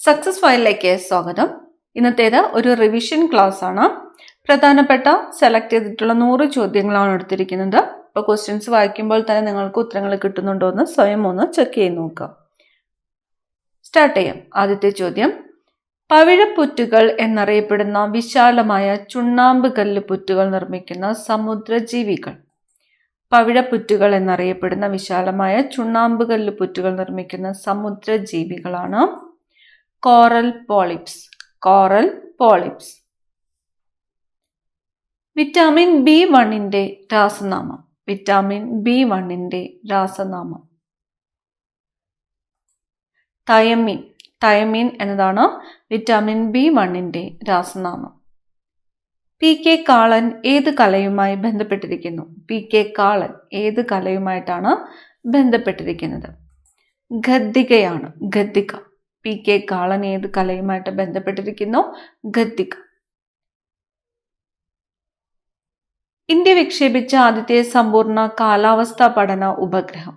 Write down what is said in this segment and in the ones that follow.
Success ഫയലിലേക്ക് സ്വാഗതം. ഇന്നത്തേത് ഒരു റിവിഷൻ ക്ലാസ് ആണ്. പ്രധാനപ്പെട്ട സെലക്ട് ചെയ്തിട്ടുള്ള 100 ചോദ്യങ്ങളാണ് എടുത്തിരിക്കുന്നത്. അപ്പോൾ ക്വസ്റ്റ്യൻസ് വായിക്കുമ്പോൾ തന്നെ നിങ്ങൾക്ക് ഉത്തരങ്ങൾ കിട്ടുന്നുണ്ടോ എന്ന് സ്വയം ഒന്ന് ചെക്ക് ചെയ്ത് നോക്കുക. സ്റ്റാർട്ട് ചെയ്യാം. ആദ്യത്തെ ചോദ്യം, പവിഴപ്പുറ്റുകൾ എന്നറിയപ്പെടുന്ന വിശാലമായ ചുണ്ണാമ്പ് കല്ല് പുറ്റുകൾ നിർമ്മിക്കുന്ന സമുദ്രജീവികൾ. പവിഴപ്പുറ്റുകൾ എന്നറിയപ്പെടുന്ന വിശാലമായ ചുണ്ണാമ്പ് കല്ല് പുറ്റുകൾ നിർമ്മിക്കുന്ന സമുദ്രജീവികളാണ് coral polyps. Coral polyps. Vitamin B1ന്റെ രാസനാമം. വിറ്റാമിൻ B1ന്റെ രാസനാമം തയമീൻ. തയമീൻ എന്നതാണ് വിറ്റാമിൻ B1ന്റെ രാസനാമം. PK കാളൻ ഏത് കലയുമായി ബന്ധപ്പെട്ടിരിക്കുന്നു? PK കാളൻ ഏത് കലയുമായിട്ടാണ് ബന്ധപ്പെട്ടിരിക്കുന്നത്? ഗദ്ദികയാണ്. ഗദ്ദിക. PK കാളൻ ഏത് കലയുമായിട്ട് ബന്ധപ്പെട്ടിരിക്കുന്നു? ഗദ്ദിക. ഇന്ത്യ വിക്ഷേപിച്ച ആദ്യത്തെ സമ്പൂർണ്ണ കാലാവസ്ഥാ പഠന ഉപഗ്രഹം.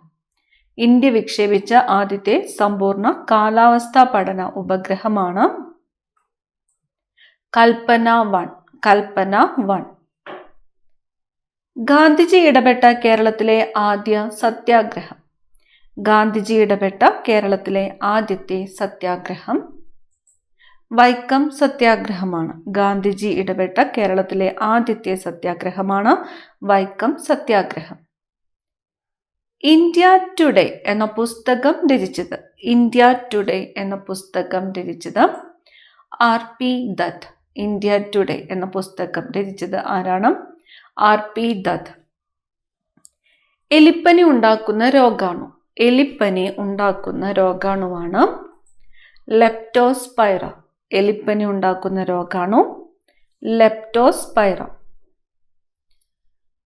ഇന്ത്യ വിക്ഷേപിച്ച ആദ്യത്തെ സമ്പൂർണ്ണ കാലാവസ്ഥാ പഠന ഉപഗ്രഹമാണ് കൽപ്പന 1. കൽപ്പന 1. ഗാന്ധിജി ഇടപെട്ട കേരളത്തിലെ ആദ്യ സത്യാഗ്രഹം. ഗാന്ധിജി ഇടപെട്ട കേരളത്തിലെ ആദ്യത്തെ സത്യാഗ്രഹം വൈക്കം സത്യാഗ്രഹമാണ്. ഗാന്ധിജി ഇടപെട്ട കേരളത്തിലെ ആദ്യത്തെ സത്യാഗ്രഹമാണ് വൈക്കം സത്യാഗ്രഹം. ഇന്ത്യ ടുഡേ എന്ന പുസ്തകം രചിച്ചത്. ഇന്ത്യ ടുഡേ എന്ന പുസ്തകം രചിച്ചത് RP ദത്ത്. ഇന്ത്യ ടുഡേ എന്ന പുസ്തകം രചിച്ചത് ആരാണ്? RP ദത്ത്. എലിപ്പനി ഉണ്ടാക്കുന്ന രോഗാണു. എലിപ്പനി ഉണ്ടാക്കുന്ന രോഗാണുവാണ് ലെപ്റ്റോസ്പൈറ. എലിപ്പനി ഉണ്ടാക്കുന്ന രോഗാണു ലെപ്റ്റോസ്പൈറ.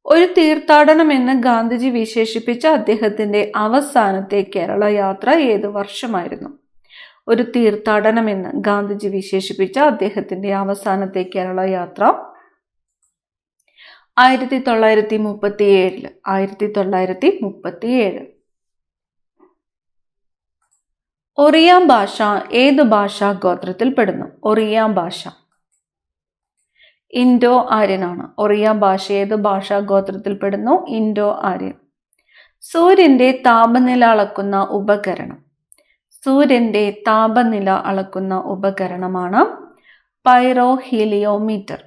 ഒരു തീർത്ഥാടനം എന്ന് ഗാന്ധിജി വിശേഷിപ്പിച്ച അദ്ദേഹത്തിന്റെ അവസാനത്തെ കേരള യാത്ര ഏത് വർഷമായിരുന്നു? ഒരു തീർത്ഥാടനം എന്ന് ഗാന്ധിജി വിശേഷിപ്പിച്ച അദ്ദേഹത്തിന്റെ അവസാനത്തെ കേരള യാത്ര 1937. 1937. ഒറിയാം ഭാഷ ഏത് ഭാഷാ ഗോത്രത്തിൽ പെടുന്നു? ഒറിയാം ഭാഷ ഇൻഡോ ആര്യനാണ്. ഒറിയാം ഭാഷ ഏത് ഭാഷാ ഗോത്രത്തിൽ പെടുന്നു? ഇൻഡോ ആര്യൻ. സൂര്യന്റെ താപനില അളക്കുന്ന ഉപകരണം. സൂര്യന്റെ താപനില അളക്കുന്ന ഉപകരണമാണ് പൈറോഹീലിയോമീറ്റർ.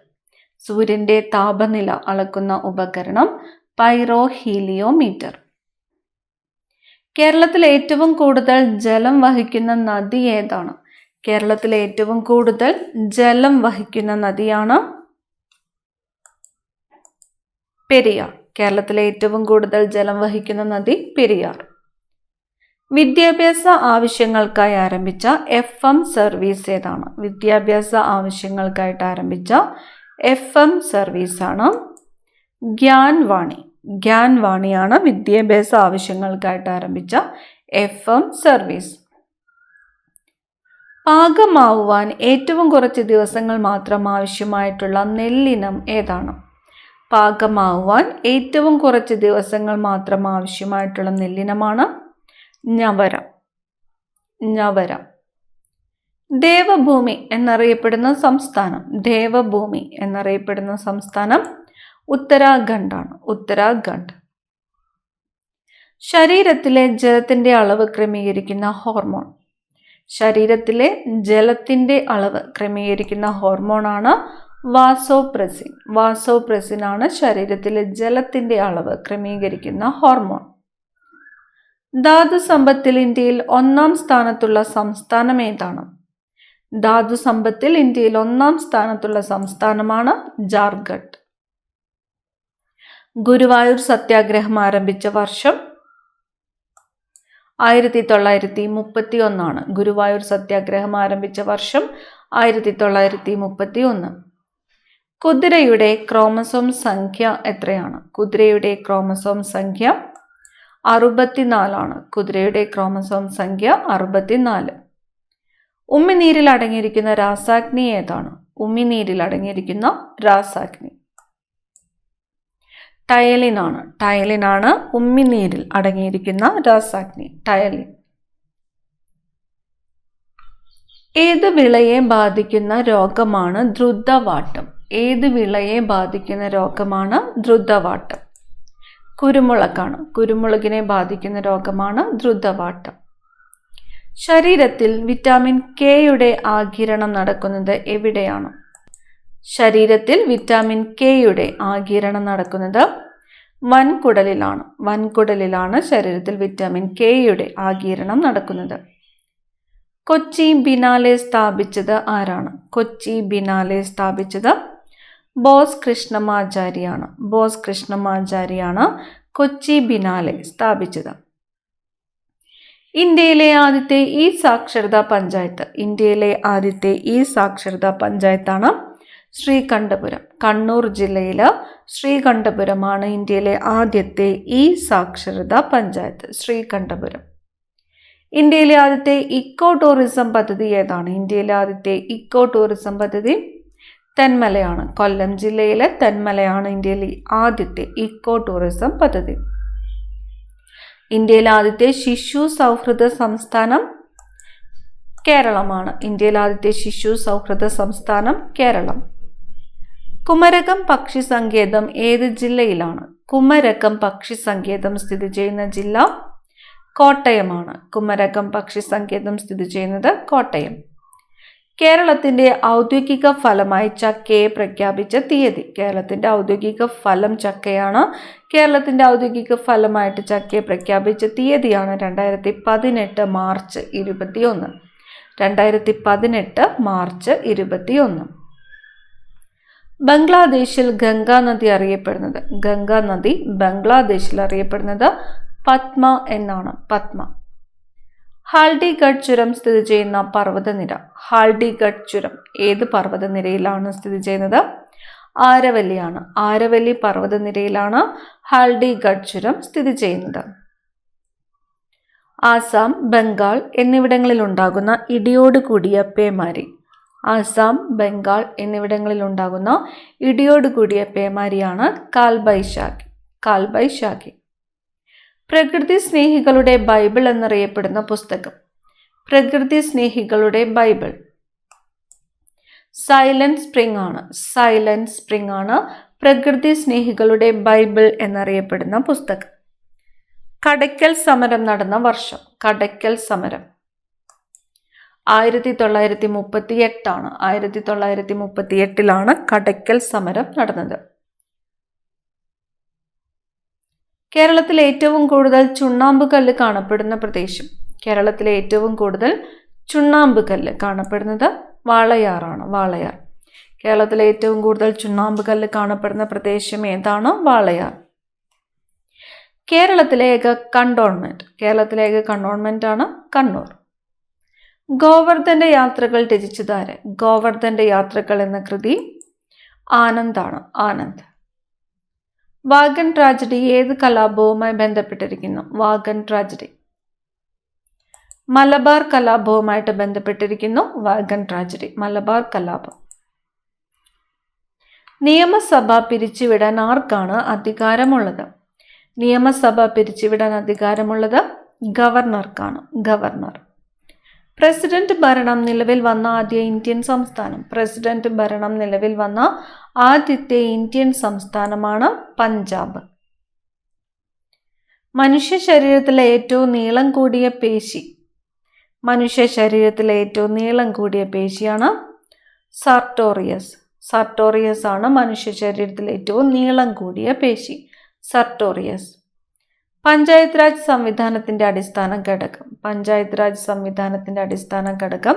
സൂര്യന്റെ താപനില അളക്കുന്ന ഉപകരണം പൈറോഹീലിയോമീറ്റർ. കേരളത്തിൽ ഏറ്റവും കൂടുതൽ ജലം വഹിക്കുന്ന നദി ഏതാണ്? കേരളത്തിൽ ഏറ്റവും കൂടുതൽ ജലം വഹിക്കുന്ന നദിയാണ് പെരിയാർ. കേരളത്തിലെ ഏറ്റവും കൂടുതൽ ജലം വഹിക്കുന്ന നദി പെരിയാർ. വിദ്യാഭ്യാസ ആവശ്യങ്ങൾക്കായി ആരംഭിച്ച FM സർവീസ് ഏതാണ്? വിദ്യാഭ്യാസ ആവശ്യങ്ങൾക്കായിട്ട് ആരംഭിച്ച FM സർവീസാണ് ഗ്യാൻവാണി. ഗ്യാൻവാണിയാണ് വിദ്യാഭ്യാസ ആവശ്യങ്ങൾക്കായിട്ട് ആരംഭിച്ച FM സർവീസ്. പാകമാവുവാൻ ഏറ്റവും കുറച്ച് ദിവസങ്ങൾ മാത്രം ആവശ്യമായിട്ടുള്ള നെല്ലിനം ഏതാണ്? പാകമാവുവാൻ ഏറ്റവും കുറച്ച് ദിവസങ്ങൾ മാത്രം ആവശ്യമായിട്ടുള്ള നെല്ലിനമാണ് ഞവര. ഞവര. ദേവഭൂമി എന്നറിയപ്പെടുന്ന സംസ്ഥാനം. ദേവഭൂമി എന്നറിയപ്പെടുന്ന സംസ്ഥാനം ഉത്തരാഖണ്ഡാണ്. ഉത്തരാഖണ്ഡ്. ശരീരത്തിലെ ജലത്തിന്റെ അളവ് ക്രമീകരിക്കുന്ന ഹോർമോൺ. ശരീരത്തിലെ ജലത്തിന്റെ അളവ് ക്രമീകരിക്കുന്ന ഹോർമോണാണ് വാസോപ്രസിൻ. വാസോപ്രസിൻ ആണ് ശരീരത്തിലെ ജലത്തിന്റെ അളവ് ക്രമീകരിക്കുന്ന ഹോർമോൺ. ധാതു സമ്പത്തിൽ ഇന്ത്യയിൽ 1-ാം സ്ഥാനത്തുള്ള സംസ്ഥാനം ഏതാണ്? ധാതു സമ്പത്തിൽ ഇന്ത്യയിൽ 1-ാം സ്ഥാനത്തുള്ള സംസ്ഥാനമാണ് ജാർഖണ്ഡ്. ഗുരുവായൂർ സത്യാഗ്രഹം ആരംഭിച്ച വർഷം 1931. ഗുരുവായൂർ സത്യാഗ്രഹം ആരംഭിച്ച വർഷം 1931. കുതിരയുടെ ക്രോമസോം സംഖ്യ എത്രയാണ്? കുതിരയുടെ ക്രോമസോം സംഖ്യ 64. കുതിരയുടെ ക്രോമസോം സംഖ്യ 64. ഉമിനീരിൽ അടങ്ങിയിരിക്കുന്ന രാസാഗ്നി ഏതാണ്? ഉമിനീരിൽ അടങ്ങിയിരിക്കുന്ന രാസാഗ്നി ടയലിനാണ്. ടയലിനാണ് ഉമിനീരിൽ അടങ്ങിയിരിക്കുന്ന രാസാഗ്നി. ടയലിൻ. ഏത് വിളയെ ബാധിക്കുന്ന രോഗമാണ് ദ്രുതവാട്ടം? ഏത് വിളയെ ബാധിക്കുന്ന രോഗമാണ് ദ്രുതവാട്ടം? കുരുമുളകാണ്. കുരുമുളകിനെ ബാധിക്കുന്ന രോഗമാണ് ദ്രുതവാട്ടം. ശരീരത്തിൽ വിറ്റാമിൻ കെയുടെ ആഗിരണം നടക്കുന്നത് എവിടെയാണ്? ശരീരത്തിൽ വിറ്റാമിൻ കെയുടെ ആഗിരണം നടക്കുന്നത് വൻകുടലിലാണ്. വൻകുടലിലാണ് ശരീരത്തിൽ വിറ്റാമിൻ കെയുടെ ആഗിരണം നടക്കുന്നത്. കൊച്ചി ബിനാലെ സ്ഥാപിച്ചത് ആരാണ്? കൊച്ചി ബിനാലെ സ്ഥാപിച്ചത് ബോസ് കൃഷ്ണമാചാരിയാണ്. ബോസ് കൃഷ്ണമാചാരിയാണ് കൊച്ചി ബിനാലെ സ്ഥാപിച്ചത്. ഇന്ത്യയിലെ ആദ്യത്തെ ഇ സാക്ഷരതാ പഞ്ചായത്ത്. ഇന്ത്യയിലെ ആദ്യത്തെ ഇ സാക്ഷരതാ പഞ്ചായത്താണ് ശ്രീകണ്ഠപുരം. കണ്ണൂർ ജില്ലയിലെ ശ്രീകണ്ഠപുരമാണ് ഇന്ത്യയിലെ ആദ്യത്തെ ഇ സാക്ഷരതാ പഞ്ചായത്ത്. ശ്രീകണ്ഠപുരം. ഇന്ത്യയിലെ ആദ്യത്തെ ഇക്കോ ടൂറിസം പദ്ധതി ഏതാണ്? ഇന്ത്യയിലെ ആദ്യത്തെ ഇക്കോ ടൂറിസം പദ്ധതി തെന്മലയാണ്. കൊല്ലം ജില്ലയിലെ തെന്മലയാണ് ഇന്ത്യയിലെ ആദ്യത്തെ ഇക്കോ ടൂറിസം പദ്ധതി. ഇന്ത്യയിലെ ആദ്യത്തെ ശിശു സൗഹൃദ സംസ്ഥാനം കേരളമാണ്. ഇന്ത്യയിലെ ആദ്യത്തെ ശിശു സൗഹൃദ സംസ്ഥാനം കേരളം. കുമരകം പക്ഷി സങ്കേതം ഏത് ജില്ലയിലാണ്? കുമരകം പക്ഷി സങ്കേതം സ്ഥിതി ചെയ്യുന്ന ജില്ല കോട്ടയമാണ്. കുമരകം പക്ഷി സങ്കേതം സ്ഥിതി ചെയ്യുന്നത് കോട്ടയം. കേരളത്തിന്റെ ഔദ്യോഗിക ഫലമായി ചക്കയെ പ്രഖ്യാപിച്ച തീയതി. കേരളത്തിന്റെ ഔദ്യോഗിക ഫലം ചക്കയാണ്. കേരളത്തിന്റെ ഔദ്യോഗിക ഫലമായിട്ട് ചക്കയെ പ്രഖ്യാപിച്ച തീയതിയാണ് 2018 മാർച്ച് 21. 2018 മാർച്ച് 21. ബംഗ്ലാദേശിൽ ഗംഗാ നദി അറിയപ്പെടുന്നത്. ഗംഗാ നദി ബംഗ്ലാദേശിൽ അറിയപ്പെടുന്നത് പത്മ എന്നാണ്. പത്മ. ഹാൽഡിഗഡ് ചുരം സ്ഥിതി ചെയ്യുന്ന പർവ്വതനിര. ഹാൽഡിഗഡ് ചുരം ഏത് പർവ്വതനിരയിലാണ് സ്ഥിതി ചെയ്യുന്നത്? ആരവല്ലിയാണ്. ആരവല്ലി പർവ്വതനിരയിലാണ് ഹാൽഡിഗഡ് ചുരം സ്ഥിതി ചെയ്യുന്നത്. ആസാം, ബംഗാൾ എന്നിവിടങ്ങളിൽ ഉണ്ടാകുന്ന ഇടിയോട് കൂടിയ പേമാരി. ആസാം, ബംഗാൾ എന്നിവിടങ്ങളിൽ ഉണ്ടാകുന്ന ഇടിയോട് കൂടിയ പേമാരിയാണ് കാൽബൈശാഖി. കാൽബൈശാഖി. പ്രകൃതി സ്നേഹികളുടെ ബൈബിൾ എന്നറിയപ്പെടുന്ന പുസ്തകം. പ്രകൃതി സ്നേഹികളുടെ ബൈബിൾ സൈലന്റ് സ്പ്രിംഗ് ആണ്. സൈലന്റ് സ്പ്രിംഗ് ആണ് പ്രകൃതി സ്നേഹികളുടെ ബൈബിൾ എന്നറിയപ്പെടുന്ന പുസ്തകം. കടയ്ക്കൽ സമരം നടന്ന വർഷം. കടയ്ക്കൽ സമരം 1938 ആണ്. 1938 കടയ്ക്കൽ സമരം നടന്നത്. കേരളത്തിൽ ഏറ്റവും കൂടുതൽ ചുണ്ണാമ്പ് കല്ല് കാണപ്പെടുന്ന പ്രദേശം. കേരളത്തിലെ ഏറ്റവും കൂടുതൽ ചുണ്ണാമ്പ് കല്ല് കാണപ്പെടുന്നത് വാളയാറാണ്. വാളയാർ. കേരളത്തിലെ ഏറ്റവും കൂടുതൽ ചുണ്ണാമ്പ് കല്ല് കാണപ്പെടുന്ന പ്രദേശം ഏതാണ്? വാളയാർ. കേരളത്തിലെ ഏക കണ്ടോൺമെന്റ്. കേരളത്തിലെ ഏക കണ്ടോൺമെന്റ് ആണ് കണ്ണൂർ. ഗോവർദ്ധന്റെ യാത്രകൾ രചിച്ചതാര്? ഗോവർദ്ധന്റെ യാത്രകൾ എന്ന കൃതി ആനന്ദാണ്. ആനന്ദ്. വാഗൺ ട്രാജഡി ഏത് കലാപവുമായി ബന്ധപ്പെട്ടിരിക്കുന്നു? വാഗൺ ട്രാജഡി മലബാർ കലാപവുമായിട്ട് ബന്ധപ്പെട്ടിരിക്കുന്നു. വാഗൺ ട്രാജഡി മലബാർ കലാപം. നിയമസഭ പിരിച്ചുവിടാൻ ആർക്കാണ് അധികാരമുള്ളത്? നിയമസഭ പിരിച്ചുവിടാൻ അധികാരമുള്ളത് ഗവർണർക്കാണ്. ഗവർണർ. പ്രസിഡന്റ് ഭരണം നിലവിൽ വന്ന ആദ്യ ഇന്ത്യൻ സംസ്ഥാനം. പ്രസിഡന്റ് ഭരണം നിലവിൽ വന്ന ആദ്യത്തെ ഇന്ത്യൻ സംസ്ഥാനമാണ് പഞ്ചാബ്. മനുഷ്യ ശരീരത്തിലെ ഏറ്റവും നീളം കൂടിയ പേശി. മനുഷ്യ ശരീരത്തിലെ ഏറ്റവും നീളം കൂടിയ പേശിയാണ് സർട്ടോറിയസ്. സർട്ടോറിയസ് ആണ് മനുഷ്യ ശരീരത്തിലെ ഏറ്റവും നീളം കൂടിയ പേശി. സർട്ടോറിയസ്. പഞ്ചായത്ത് രാജ് സംവിധാനത്തിന്റെ അടിസ്ഥാന ഘടകം. പഞ്ചായത്ത് രാജ് സംവിധാനത്തിന്റെ അടിസ്ഥാന ഘടകം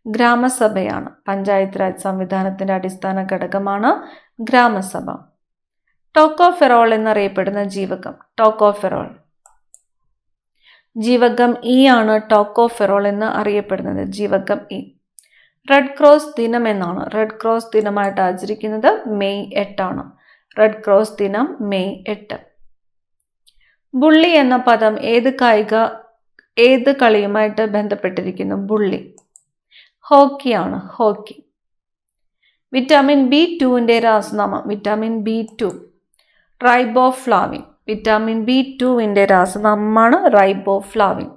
ഗ്രാമസഭയാണ്. പഞ്ചായത്ത് രാജ് സംവിധാനത്തിന്റെ അടിസ്ഥാന ഘടകമാണ് ഗ്രാമസഭ. ടോക്കോഫെറോൾ എന്നറിയപ്പെടുന്ന ജീവകം. ടോക്കോഫെറോൾ. ജീവകം ഇ ആണ് ടോക്കോഫെറോൾ എന്ന് അറിയപ്പെടുന്നത്. ജീവകം ഇ. റെഡ് ക്രോസ് ദിനം എന്നാണ്. റെഡ് ക്രോസ് ദിനമായിട്ട് ആചരിക്കുന്നത് മെയ് 8 ആണ്. റെഡ് ക്രോസ് ദിനം മെയ് 8. ബുള്ളി എന്ന പദം ഏത് കളിയുമായിട്ട് ബന്ധപ്പെട്ടിരിക്കുന്നു? ബുള്ളി ഹോക്കിയാണ്. ഹോക്കി. വിറ്റാമിൻ B2ന്റെ രാസനാമം. Vitamin B2 riboflavin. വിറ്റാമിൻ B2ന്റെ രാസനാമമാണ് റൈബോഫ്ലാവിൻ.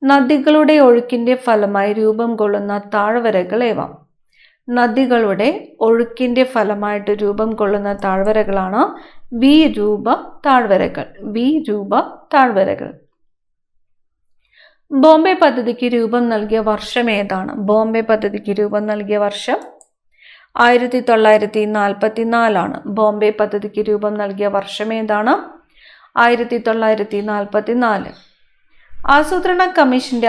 നദികളുടെ ഒഴുക്കിന്റെ ഫലമായി രൂപം കൊള്ളുന്ന താഴ്വരകൾ ഏവ? നദികളുടെ ഒഴുക്കിന്റെ ഫലമായിട്ട് രൂപം കൊള്ളുന്ന താഴ്വരകളാണ് വിരൂപ താഴ്വരകൾ. വിരൂപ താഴ്വരകൾ. ബോംബെ പദ്ധതിക്ക് രൂപം നൽകിയ വർഷം ഏതാണ്? ബോംബെ പദ്ധതിക്ക് രൂപം നൽകിയ വർഷം 1944. ബോംബെ പദ്ധതിക്ക് രൂപം നൽകിയ വർഷം ഏതാണ്? 1944. ആസൂത്രണ കമ്മീഷന്റെ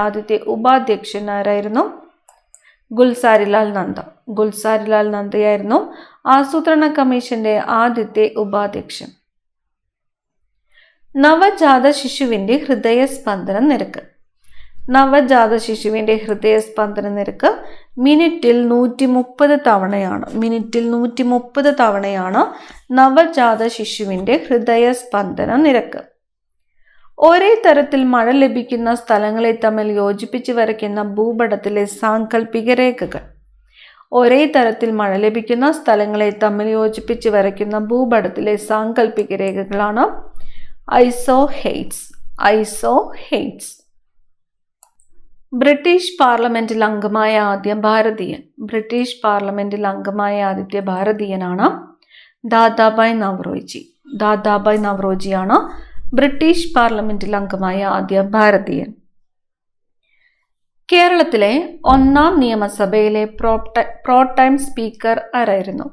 ആദ്യത്തെ ഉപാധ്യക്ഷൻ ആരായിരുന്നു? ഗുൽസാരിലാൽ നന്ദ. ഗുൽസാരിലാൽ നന്ദയായിരുന്നു ആസൂത്രണ കമ്മീഷന്റെ ആദ്യത്തെ ഉപാധ്യക്ഷൻ. നവജാത ശിശുവിന്റെ ഹൃദയസ്പന്ദന നിരക്ക്. നവജാത ശിശുവിന്റെ ഹൃദയസ്പന്ദന നിരക്ക് മിനിറ്റിൽ 130 തവണയാണ്. മിനിറ്റിൽ 130 തവണയാണ് നവജാത ശിശുവിന്റെ ഹൃദയസ്പന്ദന നിരക്ക്. ഒരേ തരത്തിൽ മഴ ലഭിക്കുന്ന സ്ഥലങ്ങളെ തമ്മിൽ യോജിപ്പിച്ച് വരയ്ക്കുന്ന ഭൂപടത്തിലെ സാങ്കല്പിക രേഖകൾ. ഒരേ തരത്തിൽ മഴ ലഭിക്കുന്ന സ്ഥലങ്ങളെ തമ്മിൽ യോജിപ്പിച്ച് വരയ്ക്കുന്ന ഭൂപടത്തിലെ സാങ്കല്പിക രേഖകളാണ് ഐസോഹെയ്റ്റ്സ്. ഐസോഹെയ്റ്റ്സ്. ബ്രിട്ടീഷ് പാർലമെന്റിൽ അംഗമായ ആദ്യ ഭാരതീയൻ. ബ്രിട്ടീഷ് പാർലമെന്റിൽ അംഗമായ ആദ്യത്തെ ഭാരതീയനാണ് ദാദാഭായ് നവറോജി. ദാദാഭായ് നവറോജിയാണ് ബ്രിട്ടീഷ് പാർലമെന്റിൽ അംഗമായ ആദ്യ ഭാരതീയൻ. കേരളത്തിലെ 1ാം നിയമസഭയിലെ പ്രോടൈം സ്പീക്കർ ആരായിരുന്നു?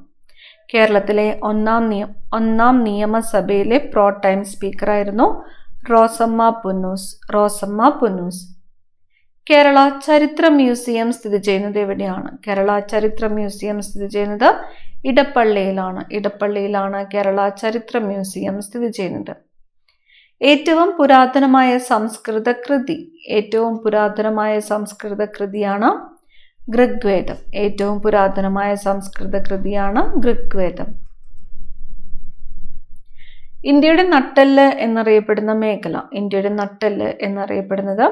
കേരളത്തിലെ 1ാം നിയമസഭയിലെ പ്രോടൈം സ്പീക്കർ ആയിരുന്നു റോസമ്മ പുന്നൂസ്. റോസമ്മ പുന്നൂസ്. കേരള ചരിത്ര മ്യൂസിയം സ്ഥിതി ചെയ്യുന്നത് എവിടെയാണ്? കേരള ചരിത്ര മ്യൂസിയം സ്ഥിതി ചെയ്യുന്നത് ഇടപ്പള്ളിയിലാണ്. ഇടപ്പള്ളിയിലാണ് കേരള ചരിത്ര മ്യൂസിയം സ്ഥിതി ചെയ്യുന്നത്. ഏറ്റവും പുരാതനമായ സംസ്കൃത കൃതി. ഏറ്റവും പുരാതനമായ സംസ്കൃത കൃതിയാണ് ഋഗ്വേദം. ഏറ്റവും പുരാതനമായ സംസ്കൃത കൃതിയാണ് ഋഗ്വേദം. ഇന്ത്യയുടെ നട്ടെല്ല് എന്നറിയപ്പെടുന്ന മേഖല. ഇന്ത്യയുടെ നട്ടെല്ല് എന്നറിയപ്പെടുന്നത്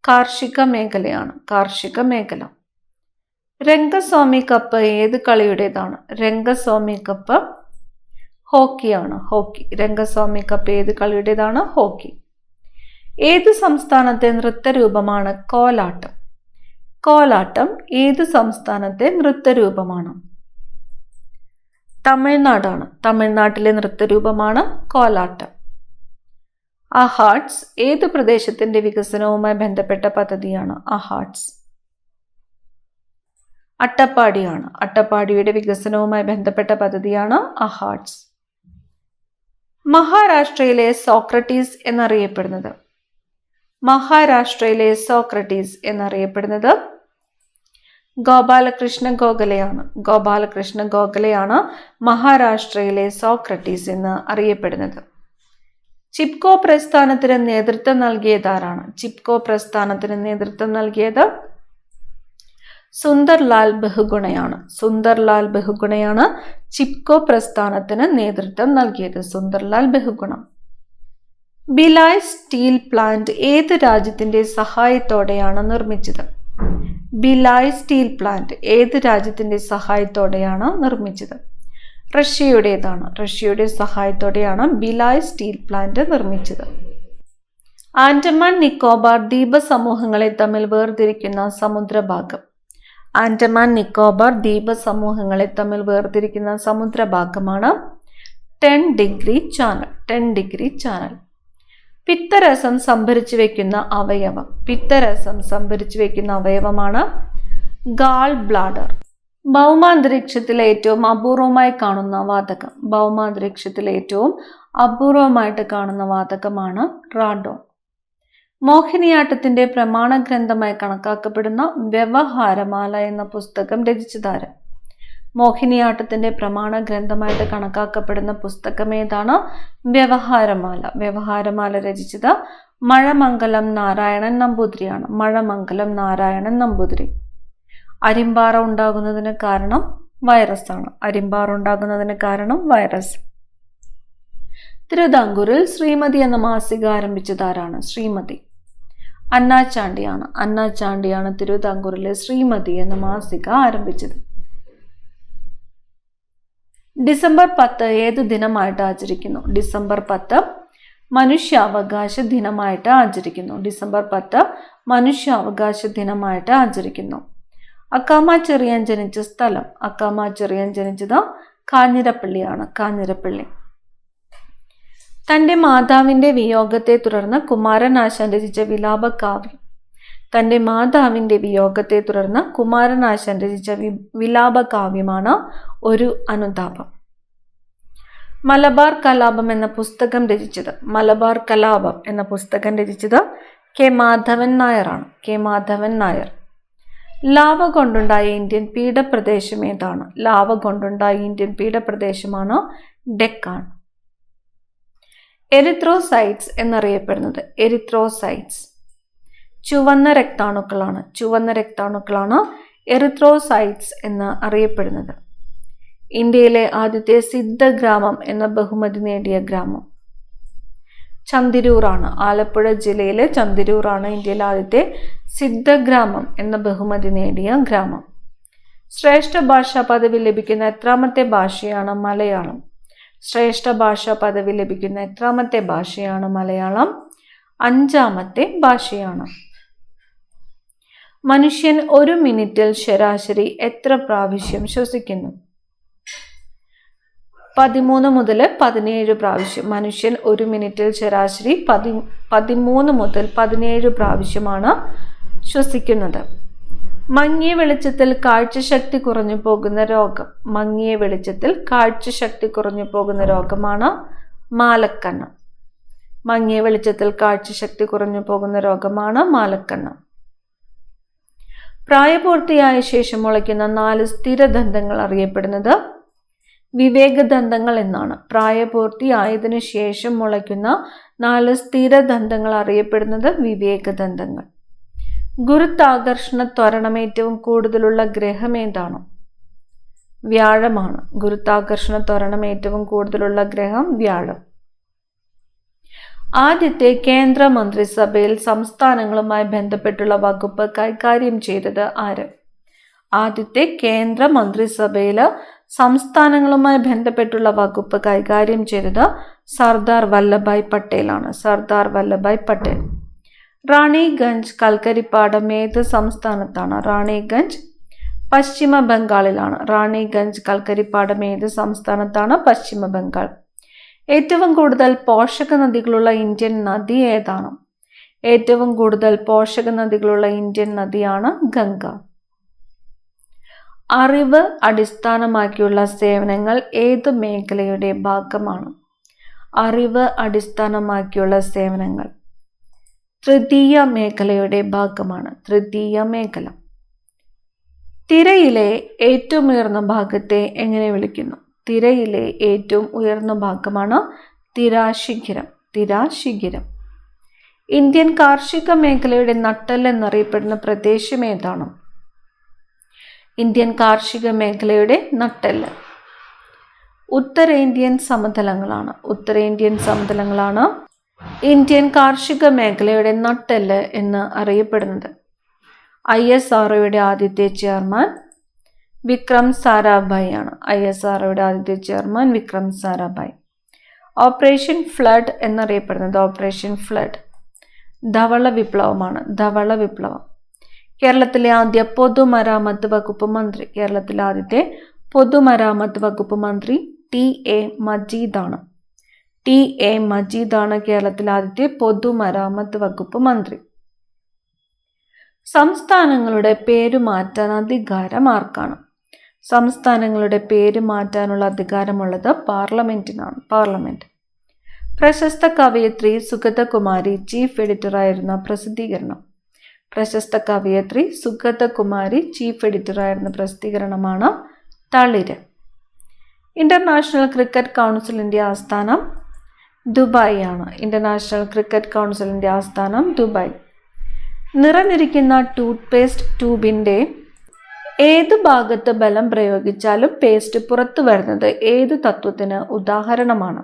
കാർഷിക മേഖലയാണ്. കാർഷിക മേഖല. രംഗസ്വാമി കപ്പ് ഏത് കളിയുടേതാണ്? രംഗസ്വാമി കപ്പ് ഹോക്കിയാണ്. ഹോക്കി. രംഗസ്വാമി കപ്പ് ഏത് കളിയുടേതാണ്? ഹോക്കി. ഏത് സംസ്ഥാനത്തെ നൃത്തരൂപമാണ് കോലാട്ടം? കോലാട്ടം ഏത് സംസ്ഥാനത്തെ നൃത്തരൂപമാണ്? തമിഴ്നാടാണ്. തമിഴ്നാട്ടിലെ നൃത്തരൂപമാണ് കോലാട്ടം. അഹാർട്സ് ഏത് പ്രദേശത്തിന്റെ വികസനവുമായി ബന്ധപ്പെട്ട പദ്ധതിയാണ്? അഹാർട്സ്. അട്ടപ്പാടിയാണ്. അട്ടപ്പാടിയുടെ വികസനവുമായി ബന്ധപ്പെട്ട പദ്ധതിയാണ് അഹാർട്സ്. മഹാരാഷ്ട്രയിലെ സോക്രട്ടീസ് എന്നറിയപ്പെടുന്നത്. മഹാരാഷ്ട്രയിലെ സോക്രട്ടീസ് എന്നറിയപ്പെടുന്നത് ഗോപാലകൃഷ്ണ ഗോഖലെയാണ്. ഗോപാലകൃഷ്ണ ഗോഖലെയാണ് മഹാരാഷ്ട്രയിലെ സോക്രട്ടീസ് എന്ന് അറിയപ്പെടുന്നത്. ചിപ്കോ പ്രസ്ഥാനത്തിന് നേതൃത്വം നൽകിയതാരാണ്? ചിപ്കോ പ്രസ്ഥാനത്തിന് നേതൃത്വം നൽകിയത് സുന്ദർലാൽ ബഹുഗുണയാണ്. സുന്ദർലാൽ ബഹുഗുണയാണ് ചിപ്കോ പ്രസ്ഥാനത്തിന് നേതൃത്വം നൽകിയത്. സുന്ദർലാൽ ബഹുഗുണ. ഭിലായ് സ്റ്റീൽ പ്ലാന്റ് ഏത് രാജ്യത്തിന്റെ സഹായത്തോടെയാണ് നിർമ്മിച്ചത്? ഭിലായ് സ്റ്റീൽ പ്ലാന്റ് ഏത് രാജ്യത്തിന്റെ സഹായത്തോടെയാണ് നിർമ്മിച്ചത്? റഷ്യയുടേതാണ്. റഷ്യയുടെ സഹായത്തോടെയാണ് ഭിലായ് സ്റ്റീൽ പ്ലാന്റ് നിർമ്മിച്ചത്. ആൻഡമാൻ നിക്കോബാർ ദ്വീപ സമൂഹങ്ങളെ തമ്മിൽ വേർതിരിക്കുന്ന സമുദ്രഭാഗം. ആൻഡമാൻ നിക്കോബാർ ദ്വീപ സമൂഹങ്ങളെ തമ്മിൽ വേർതിരിക്കുന്ന സമുദ്രഭാഗമാണ് 10 ഡിഗ്രി ചാനൽ. 10 degree channel. പിത്തരസം സംഭരിച്ചു വെക്കുന്ന അവയവം. പിത്തരസം സംഭരിച്ചു വെക്കുന്ന അവയവമാണ് ഗാൾ ബ്ലാഡർ. ഭൗമാന്തരീക്ഷത്തിലെ ഏറ്റവും അപൂർവമായി കാണുന്ന വാതകം. ഭൗമാന്തരീക്ഷത്തിലെ ഏറ്റവും അപൂർവമായിട്ട് കാണുന്ന വാതകമാണ് റാഡോൺ. മോഹിനിയാട്ടത്തിന്റെ പ്രമാണ ഗ്രന്ഥമായി കണക്കാക്കപ്പെടുന്ന വ്യവഹാരമാല എന്ന പുസ്തകം രചിച്ചതാര്? മോഹിനിയാട്ടത്തിന്റെ പ്രമാണ ഗ്രന്ഥമായിട്ട് കണക്കാക്കപ്പെടുന്ന പുസ്തകം ഏതാണ്? വ്യവഹാരമാല. വ്യവഹാരമാല രചിച്ചത് മഴമംഗലം നാരായണൻ നമ്പൂതിരിയാണ്. മഴമംഗലം നാരായണൻ നമ്പൂതിരി. അരിമ്പാറ ഉണ്ടാകുന്നതിന് കാരണം വൈറസ് ആണ്. അരിമ്പാറ ഉണ്ടാകുന്നതിന് കാരണം വൈറസ്. തിരുവിതാംകൂറിൽ ശ്രീമതി എന്ന മാസിക ആരംഭിച്ചതാരാണ്? ശ്രീമതി. അന്നാചാണ്ടിയാണ്. അന്നാചാണ്ടിയാണ് തിരുവിതാംകൂറിലെ ശ്രീമതി എന്ന മാസിക ആരംഭിച്ചത്. ഡിസംബർ 10 ഏത് ദിനമായിട്ട് ആചരിക്കുന്നു? ഡിസംബർ 10 മനുഷ്യാവകാശ ദിനമായിട്ട് ആചരിക്കുന്നു. ഡിസംബർ 10 മനുഷ്യാവകാശ ദിനമായിട്ട് ആചരിക്കുന്നു. അക്കാമ ചെറിയാൻ ജനിച്ച സ്ഥലം. അക്കാമ ചെറിയാൻ ജനിച്ചത് കാഞ്ഞിരപ്പള്ളിയാണ്. കാഞ്ഞിരപ്പള്ളി. തൻ്റെ മാതാവിൻ്റെ വിയോഗത്തെ തുടർന്ന് കുമാരനാശാൻ രചിച്ച വിലാപകാവ്യം. തൻ്റെ മാതാവിൻ്റെ വിയോഗത്തെ തുടർന്ന് കുമാരനാശാൻ രചിച്ച വിലാപകാവ്യമാണ് ഒരു അനുതാപം. മലബാർ കലാപം എന്ന പുസ്തകം രചിച്ചത്. മലബാർ കലാപം എന്ന പുസ്തകം രചിച്ചത് കെ മാധവൻ നായരാണ്. കെ മാധവൻ നായർ. ലാവ കൊണ്ടുണ്ടായ ഇന്ത്യൻ പീഠപ്രദേശം ഏതാണ്? ലാവ കൊണ്ടുണ്ടായ ഇന്ത്യൻ പീഠപ്രദേശമാണ് ഡെക്കാൻ. എറിത്രോസൈറ്റ്സ് എന്നറിയപ്പെടുന്നത്. എറിത്രോസൈറ്റ്സ് ചുവന്ന രക്താണുക്കളാണ്. ചുവന്ന രക്താണുക്കളാണ് എറിത്രോസൈറ്റ്സ് എന്ന് അറിയപ്പെടുന്നത്. ഇന്ത്യയിലെ ആദ്യത്തെ സിദ്ധഗ്രാമം എന്ന ബഹുമതി നേടിയ ഗ്രാമം ചന്ദിരൂറാണ്. ആലപ്പുഴ ജില്ലയിലെ ചന്ദിരൂറാണ് ഇന്ത്യയിലെ ആദ്യത്തെ സിദ്ധഗ്രാമം എന്ന ബഹുമതി നേടിയ ഗ്രാമം. ശ്രേഷ്ഠ ഭാഷാ പദവി ലഭിക്കുന്ന എത്രാമത്തെ ഭാഷയാണ് മലയാളം? ശ്രേഷ്ഠ ഭാഷാ പദവി ലഭിക്കുന്ന എത്രാമത്തെ ഭാഷയാണ് മലയാളം? 5ാമത്തെ ഭാഷയാണ്. മനുഷ്യൻ ഒരു മിനിറ്റിൽ ശരാശരി എത്ര പ്രാവശ്യം ശ്വസിക്കുന്നു? 13 മുതൽ 17 പ്രാവശ്യം. മനുഷ്യൻ ഒരു മിനിറ്റിൽ ശരാശരി 13 മുതൽ 17 പ്രാവശ്യമാണ് ശ്വസിക്കുന്നത്. മങ്ങിയ വെളിച്ചത്തിൽ കാഴ്ചശക്തി കുറഞ്ഞു പോകുന്ന രോഗം. മങ്ങിയ വെളിച്ചത്തിൽ കാഴ്ചശക്തി കുറഞ്ഞു പോകുന്ന രോഗമാണ് മാലക്കണ്ണം. മങ്ങിയ വെളിച്ചത്തിൽ കാഴ്ചശക്തി കുറഞ്ഞു പോകുന്ന രോഗമാണ് മാലക്കണ്ണം. പ്രായപൂർത്തിയായ ശേഷം മുളയ്ക്കുന്ന 4 സ്ഥിരദന്തങ്ങൾ അറിയപ്പെടുന്നത് വിവേകദന്തങ്ങൾ എന്നാണ്. പ്രായപൂർത്തിയായതിനു ശേഷം മുളയ്ക്കുന്ന 4 സ്ഥിരദന്തങ്ങൾ അറിയപ്പെടുന്നത് വിവേകദന്തങ്ങൾ. ഗുരുത്വാകർഷണ ത്വരണം ഏറ്റവും കൂടുതലുള്ള ഗ്രഹം ഏതാണ്? വ്യാഴമാണ്. ഗുരുത്വാകർഷണ ത്വരണം ഏറ്റവും കൂടുതലുള്ള ഗ്രഹം വ്യാഴം. ആദ്യത്തെ കേന്ദ്ര മന്ത്രിസഭയിൽ സംസ്ഥാനങ്ങളുമായി ബന്ധപ്പെട്ടുള്ള വകുപ്പ് കൈകാര്യം ചെയ്തത് ആര്? ആദ്യത്തെ കേന്ദ്ര മന്ത്രിസഭയിൽ സംസ്ഥാനങ്ങളുമായി ബന്ധപ്പെട്ടുള്ള വകുപ്പ് കൈകാര്യം ചെയ്തത് സർദാർ വല്ലഭായ് പട്ടേലാണ്. സർദാർ വല്ലഭായ് പട്ടേൽ. റാണിഗഞ്ച് കൽക്കരിപ്പാടം ഏത് സംസ്ഥാനത്താണ്? റാണിഗഞ്ച് പശ്ചിമ ബംഗാളിലാണ്. റാണിഗഞ്ച് കൽക്കരിപ്പാടം ഏത് സംസ്ഥാനത്താണ്? പശ്ചിമ ബംഗാൾ. ഏറ്റവും കൂടുതൽ പോഷക നദികളുള്ള ഇന്ത്യൻ നദി ഏതാണ്? ഏറ്റവും കൂടുതൽ പോഷക നദികളുള്ള ഇന്ത്യൻ നദിയാണ് ഗംഗ. അറിവ് അടിസ്ഥാനമാക്കിയുള്ള സേവനങ്ങൾ ഏത് മേഖലയുടെ ഭാഗമാണ്? അറിവ് അടിസ്ഥാനമാക്കിയുള്ള സേവനങ്ങൾ തൃതീയ മേഖലയുടെ ഭാഗമാണ്. തൃതീയ മേഖല. തിരയിലെ ഏറ്റവും ഉയർന്ന ഭാഗത്തെ എങ്ങനെ വിളിക്കുന്നു? തിരയിലെ ഏറ്റവും ഉയർന്ന ഭാഗമാണ് തിരാശിഖിരം. തിരാശിഖിരം. ഇന്ത്യൻ കാർഷിക മേഖലയുടെ നട്ടെല്ല് എന്നറിയപ്പെടുന്ന പ്രദേശം ഏതാണ്? ഇന്ത്യൻ കാർഷിക മേഖലയുടെ നട്ടെല്ല് ഉത്തരേന്ത്യൻ സമതലങ്ങളാണ്. ഉത്തരേന്ത്യൻ സമതലങ്ങളാണ് ഇന്ത്യൻ കാർഷിക മേഖലയുടെ നട്ടെല്ല് എന്ന് അറിയപ്പെടുന്നത്. ISROയുടെ ആദ്യത്തെ ചെയർമാൻ വിക്രം സാരാഭായ് ആണ്. ISROയുടെ ആദ്യത്തെ chairman Vikram Sarabhai. Operation flood എന്നറിയപ്പെടുന്നത് ഓപ്പറേഷൻ ഫ്ലഡ് ധവള വിപ്ലവമാണ്. ധവള വിപ്ലവം. കേരളത്തിലെ ആദ്യ പൊതുമരാമത്ത് വകുപ്പ് മന്ത്രി. കേരളത്തിലെ ആദ്യത്തെ പൊതുമരാമത്ത് വകുപ്പ് മന്ത്രി TA മജീദാണ്. TA മജീദാണ് കേരളത്തിലെ ആദ്യത്തെ പൊതുമരാമത്ത് വകുപ്പ് മന്ത്രി. സംസ്ഥാനങ്ങളുടെ പേര് മാറ്റാൻ അധികാരം ആർക്കാണ്? സംസ്ഥാനങ്ങളുടെ പേര് മാറ്റാനുള്ള അധികാരമുള്ളത് പാർലമെന്റിനാണ്. പാർലമെന്റ്. പ്രശസ്ത കവയിത്രി സുഗതകുമാരി ചീഫ് എഡിറ്ററായിരുന്ന പ്രസിദ്ധീകരണം. പ്രശസ്ത കവയിത്രി സുഗതകുമാരി ചീഫ് എഡിറ്ററായിരുന്ന പ്രസിദ്ധീകരണമാണ് തളിര്. ഇന്റർനാഷണൽ ക്രിക്കറ്റ് കൗൺസിലിന്റെ ആസ്ഥാനം ദുബായ് ആണ്. ഇന്റർനാഷണൽ ക്രിക്കറ്റ് കൗൺസിലിന്റെ ആസ്ഥാനം ദുബായ്. നിറഞ്ഞിരിക്കുന്ന ടൂത്ത് പേസ്റ്റ് ട്യൂബിന്റെ ഏത് ഭാഗത്ത് ബലം പ്രയോഗിച്ചാലും പേസ്റ്റ് പുറത്തു വരുന്നത് ഏത് തത്വത്തിന് ഉദാഹരണമാണ്?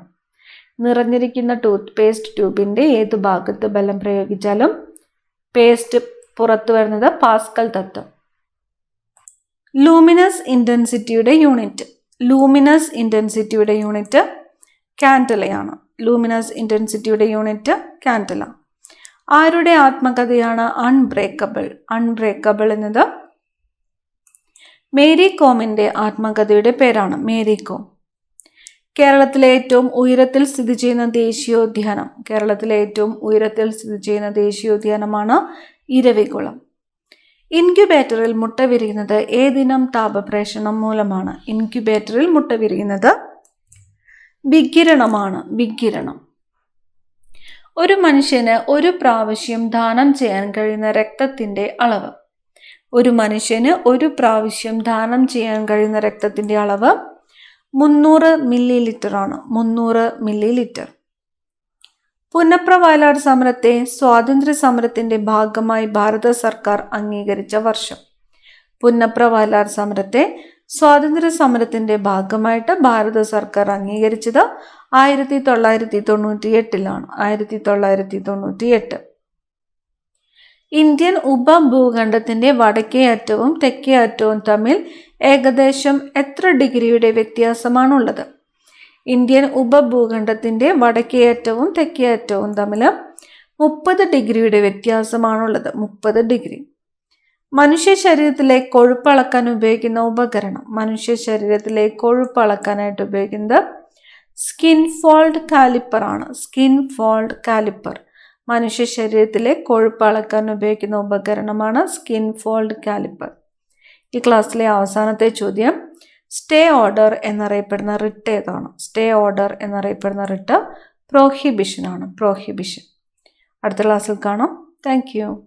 നിറഞ്ഞിരിക്കുന്ന ടൂത്ത് പേസ്റ്റ് ട്യൂബിന്റെ ഏത് ഭാഗത്ത് ബലം പ്രയോഗിച്ചാലും പേസ്റ്റ് പുറത്തു വരുന്നത് പാസ്കൽ തത്വം. ലൂമിനസ് ഇന്റൻസിറ്റിയുടെ യൂണിറ്റ്. ലൂമിനസ് ഇന്റൻസിറ്റിയുടെ യൂണിറ്റ് കാൻഡലയാണ്. ലൂമിനസ് ഇൻറ്റൻസിറ്റിയുടെ യൂണിറ്റ് കാൻഡല. ആരുടെ ആത്മകഥയാണ് അൺബ്രേക്കബിൾ? അൺബ്രേക്കബിൾ എന്നത് മേരി കോമിന്റെ ആത്മകഥയുടെ പേരാണ്. മേരി കോം. കേരളത്തിലെ ഏറ്റവും ഉയരത്തിൽ സ്ഥിതി ചെയ്യുന്ന ദേശീയോദ്യാനം. കേരളത്തിലെ ഏറ്റവും ഉയരത്തിൽ സ്ഥിതി ചെയ്യുന്ന ദേശീയോദ്യാനമാണ് ഇരവികുളം. ഇൻക്യുബേറ്ററിൽ മുട്ട വിരിയുന്നത് ഏതിനം താപപ്രേഷണം മൂലമാണ്? ഇൻക്യുബേറ്ററിൽ മുട്ട വിരിയുന്നത് വികിരണമാണ്. വികിരണം. ഒരു മനുഷ്യന് ഒരു പ്രാവശ്യം ദാനം ചെയ്യാൻ കഴിയുന്ന രക്തത്തിന്റെ അളവ്. ഒരു മനുഷ്യന് ഒരു പ്രാവശ്യം ദാനം ചെയ്യാൻ കഴിയുന്ന രക്തത്തിന്റെ അളവ് 300 മില്ലി ലിറ്റർ ആണ്. 300 മില്ലി ലിറ്റർ. പുന്നപ്ര വയലാർ സമരത്തെ സ്വാതന്ത്ര്യ സമരത്തിന്റെ ഭാഗമായി ഭാരത സർക്കാർ അംഗീകരിച്ച വർഷം. പുന്നപ്ര വയലാർ സമരത്തെ സ്വാതന്ത്ര്യ സമരത്തിന്റെ ഭാഗമായിട്ട് ഭാരത സർക്കാർ അംഗീകരിച്ചത് 1998 1998. ഇന്ത്യൻ ഉപഭൂഖണ്ഡത്തിന്റെ വടക്കേ അറ്റവും തെക്കേ അറ്റവും തമ്മിൽ ഏകദേശം എത്ര ഡിഗ്രിയുടെ വ്യത്യാസമാണുള്ളത്? ഇന്ത്യൻ ഉപഭൂഖണ്ഡത്തിന്റെ വടക്കേ അറ്റവും തെക്കേ അറ്റവും തമ്മിൽ 30 ഡിഗ്രിയുടെ വ്യത്യാസമാണുള്ളത്. 30 ഡിഗ്രി. മനുഷ്യ ശരീരത്തിലെ കൊഴുപ്പ് അളക്കാൻ ഉപയോഗിക്കുന്ന ഉപകരണം. മനുഷ്യ ശരീരത്തിലെ കൊഴുപ്പ് അളക്കാനായിട്ട് ഉപയോഗിക്കുന്നത് സ്കിൻ ഫോൾഡ് കാലിപ്പർ ആണ്. Skin fold caliper. മനുഷ്യ ശരീരത്തിലെ കൊഴുപ്പ് അളക്കാൻ ഉപയോഗിക്കുന്ന ഉപകരണമാണ് സ്കിൻ ഫോൾഡ് കാലിപ്പർ. ഈ ക്ലാസ്സിലെ അവസാനത്തെ ചോദ്യം, സ്റ്റേ ഓർഡർ എന്നറിയപ്പെടുന്ന റിട്ട് ഏതാണ്? സ്റ്റേ ഓർഡർ എന്നറിയപ്പെടുന്ന റിട്ട് പ്രോഹിബിഷൻ ആണ്. പ്രോഹിബിഷൻ. അടുത്ത ക്ലാസ്സിൽ കാണാം. Thank you.